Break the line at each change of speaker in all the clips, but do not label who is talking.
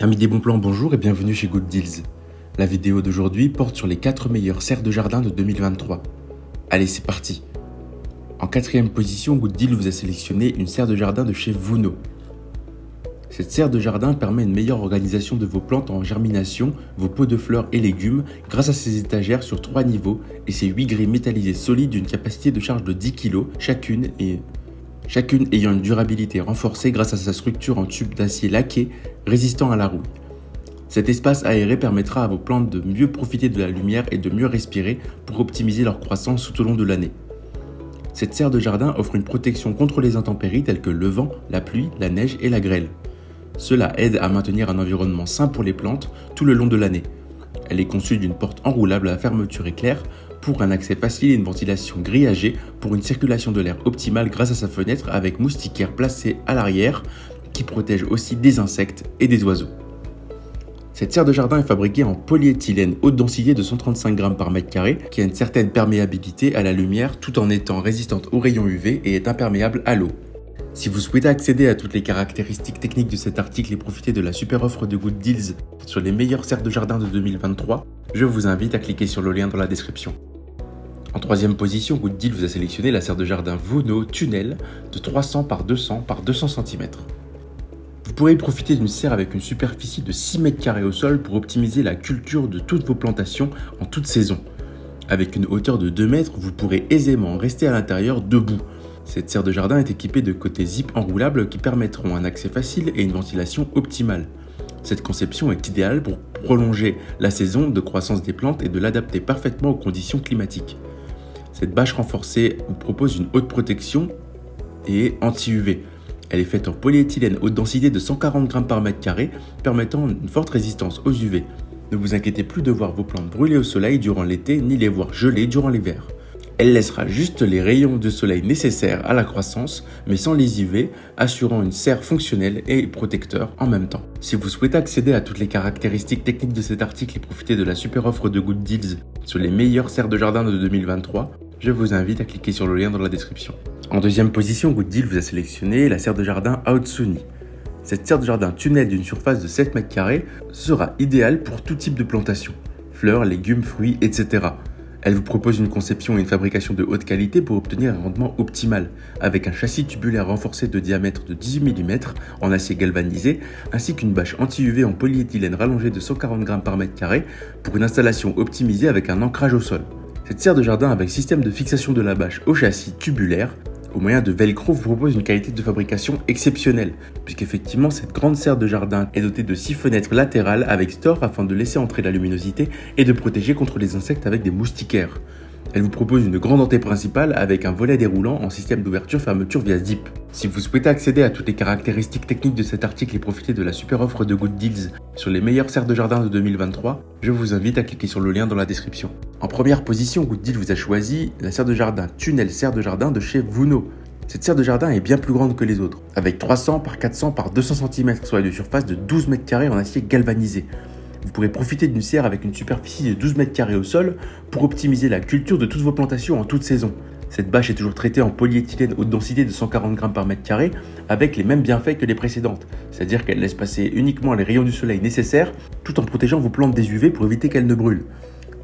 Amis des bons plans, bonjour et bienvenue chez Good Deals. La vidéo d'aujourd'hui porte sur les 4 meilleures serres de jardin de 2023. Allez, c'est parti. En 4e position, Good Deals vous a sélectionné une serre de jardin de chez Vuno. Cette serre de jardin permet une meilleure organisation de vos plantes en germination, vos pots de fleurs et légumes grâce à ses étagères sur 3 niveaux et ses 8 grilles métallisées solides d'une capacité de charge de 10 kg chacune ayant une durabilité renforcée grâce à sa structure en tube d'acier laqué résistant à la rouille. Cet espace aéré permettra à vos plantes de mieux profiter de la lumière et de mieux respirer pour optimiser leur croissance tout au long de l'année. Cette serre de jardin offre une protection contre les intempéries telles que le vent, la pluie, la neige et la grêle. Cela aide à maintenir un environnement sain pour les plantes tout le long de l'année. Elle est conçue d'une porte enroulable à fermeture éclair pour un accès facile et une ventilation grillagée pour une circulation de l'air optimale grâce à sa fenêtre avec moustiquaire placée à l'arrière qui protège aussi des insectes et des oiseaux. Cette serre de jardin est fabriquée en polyéthylène haute densité de 135 g par mètre carré qui a une certaine perméabilité à la lumière tout en étant résistante aux rayons UV et est imperméable à l'eau. Si vous souhaitez accéder à toutes les caractéristiques techniques de cet article et profiter de la super offre de Good Deals sur les meilleures serres de jardin de 2023, je vous invite à cliquer sur le lien dans la description. En 3e position, Good Deals vous a sélectionné la serre de jardin Vuno Tunnel de 300 par 200 par 200 cm. Vous pourrez profiter d'une serre avec une superficie de 6 m² au sol pour optimiser la culture de toutes vos plantations en toute saison. Avec une hauteur de 2 mètres, vous pourrez aisément rester à l'intérieur debout. Cette serre de jardin est équipée de côtés zip enroulables qui permettront un accès facile et une ventilation optimale. Cette conception est idéale pour prolonger la saison de croissance des plantes et de l'adapter parfaitement aux conditions climatiques. Cette bâche renforcée vous propose une haute protection et anti-UV. Elle est faite en polyéthylène haute densité de 140 g par mètre carré, permettant une forte résistance aux UV. Ne vous inquiétez plus de voir vos plantes brûler au soleil durant l'été ni les voir geler durant l'hiver. Elle laissera juste les rayons de soleil nécessaires à la croissance, mais sans les UV, assurant une serre fonctionnelle et protecteur en même temps. Si vous souhaitez accéder à toutes les caractéristiques techniques de cet article et profiter de la super offre de Good Deals sur les meilleures serres de jardin de 2023, je vous invite à cliquer sur le lien dans la description. En 2e position, Good Deals vous a sélectionné la serre de jardin Aotsuni. Cette serre de jardin tunnel d'une surface de 7 m² sera idéale pour tout type de plantation, fleurs, légumes, fruits, etc. Elle vous propose une conception et une fabrication de haute qualité pour obtenir un rendement optimal, avec un châssis tubulaire renforcé de diamètre de 18 mm en acier galvanisé, ainsi qu'une bâche anti-UV en polyéthylène rallongée de 140 g par mètre carré pour une installation optimisée avec un ancrage au sol. Cette serre de jardin avec système de fixation de la bâche au châssis tubulaire, au moyen de velcro, vous propose une qualité de fabrication exceptionnelle, puisqu'effectivement cette grande serre de jardin est dotée de 6 fenêtres latérales avec store afin de laisser entrer la luminosité et de protéger contre les insectes avec des moustiquaires. Elle vous propose une grande entrée principale avec un volet déroulant en système d'ouverture-fermeture via zip. Si vous souhaitez accéder à toutes les caractéristiques techniques de cet article et profiter de la super offre de Good Deals sur les meilleures serres de jardin de 2023, je vous invite à cliquer sur le lien dans la description. En première position, Good Deals vous a choisi la serre de jardin Tunnel serre de jardin de chez Vuno. Cette serre de jardin est bien plus grande que les autres, avec 300 par 400 par 200 cm, soit une surface de 12 m² en acier galvanisé. Vous pourrez profiter d'une serre avec une superficie de 12 m² au sol pour optimiser la culture de toutes vos plantations en toute saison. Cette bâche est toujours traitée en polyéthylène haute densité de 140 g par mètre carré avec les mêmes bienfaits que les précédentes, c'est-à-dire qu'elle laisse passer uniquement les rayons du soleil nécessaires tout en protégeant vos plantes des UV pour éviter qu'elles ne brûlent.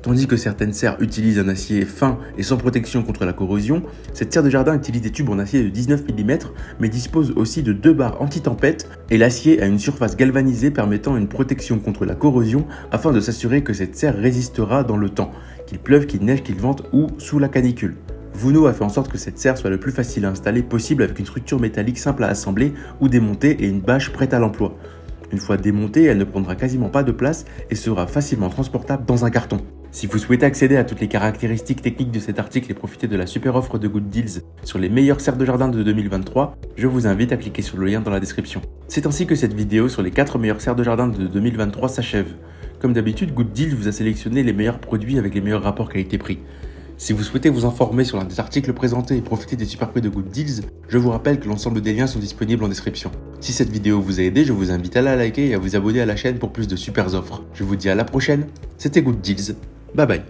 Tandis que certaines serres utilisent un acier fin et sans protection contre la corrosion, cette serre de jardin utilise des tubes en acier de 19 mm mais dispose aussi de 2 barres anti-tempête et l'acier a une surface galvanisée permettant une protection contre la corrosion afin de s'assurer que cette serre résistera dans le temps, qu'il pleuve, qu'il neige, qu'il vente ou sous la canicule. Vuno a fait en sorte que cette serre soit le plus facile à installer possible avec une structure métallique simple à assembler ou démonter et une bâche prête à l'emploi. Une fois démontée, elle ne prendra quasiment pas de place et sera facilement transportable dans un carton. Si vous souhaitez accéder à toutes les caractéristiques techniques de cet article et profiter de la super offre de Good Deals sur les meilleures serres de jardin de 2023, je vous invite à cliquer sur le lien dans la description. C'est ainsi que cette vidéo sur les 4 meilleures serres de jardin de 2023 s'achève. Comme d'habitude, Good Deals vous a sélectionné les meilleurs produits avec les meilleurs rapports qualité-prix. Si vous souhaitez vous informer sur l'un des articles présentés et profiter des super prix de Good Deals, je vous rappelle que l'ensemble des liens sont disponibles en description. Si cette vidéo vous a aidé, je vous invite à la liker et à vous abonner à la chaîne pour plus de super offres. Je vous dis à la prochaine, c'était Good Deals, bye bye.